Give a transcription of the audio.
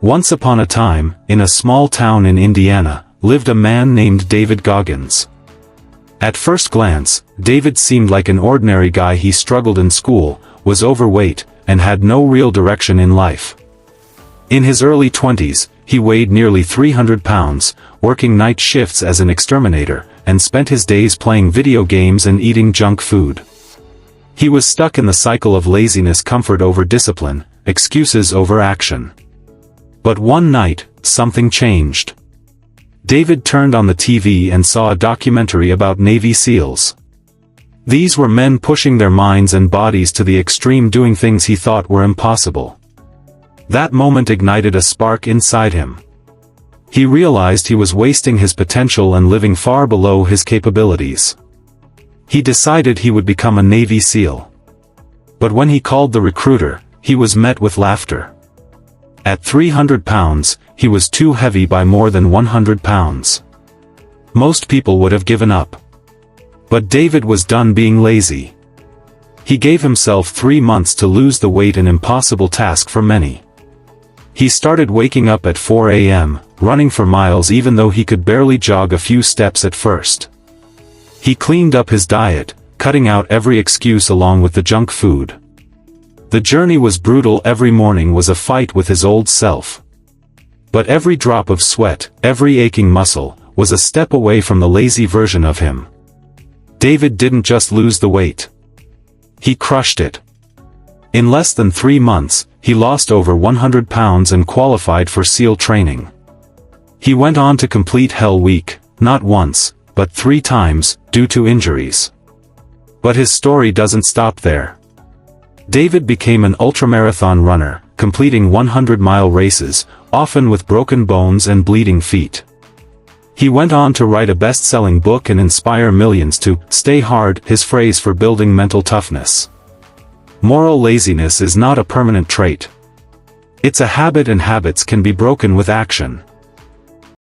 Once upon a time, in a small town in Indiana, lived a man named David Goggins. At first glance, David seemed like an ordinary guy. He struggled in school, was overweight, and had no real direction in life. In his early 20s, he weighed nearly 300 pounds, working night shifts as an exterminator, and spent his days playing video games and eating junk food. He was stuck in the cycle of laziness, comfort over discipline, excuses over action. But one night, something changed. David turned on the TV and saw a documentary about Navy SEALs. These were men pushing their minds and bodies to the extreme, doing things he thought were impossible. That moment ignited a spark inside him. He realized he was wasting his potential and living far below his capabilities. He decided he would become a Navy SEAL. But when he called the recruiter, he was met with laughter. At 300 pounds, he was too heavy by more than 100 pounds. Most people would have given up. But David was done being lazy. He gave himself 3 months to lose the weight, an impossible task for many. He started waking up at 4 a.m., running for miles even though he could barely jog a few steps at first. He cleaned up his diet, cutting out every excuse along with the junk food. The journey was brutal. Every morning was a fight with his old self. But every drop of sweat, every aching muscle, was a step away from the lazy version of him. David didn't just lose the weight. He crushed it. In less than 3 months, he lost over 100 pounds and qualified for SEAL training. He went on to complete Hell Week, not once, but 3 times, due to injuries. But his story doesn't stop there. David became an ultramarathon runner, completing 100-mile races, often with broken bones and bleeding feet. He went on to write a best-selling book and inspire millions to stay hard, his phrase for building mental toughness. Moral laziness is not a permanent trait. It's a habit, and habits can be broken with action.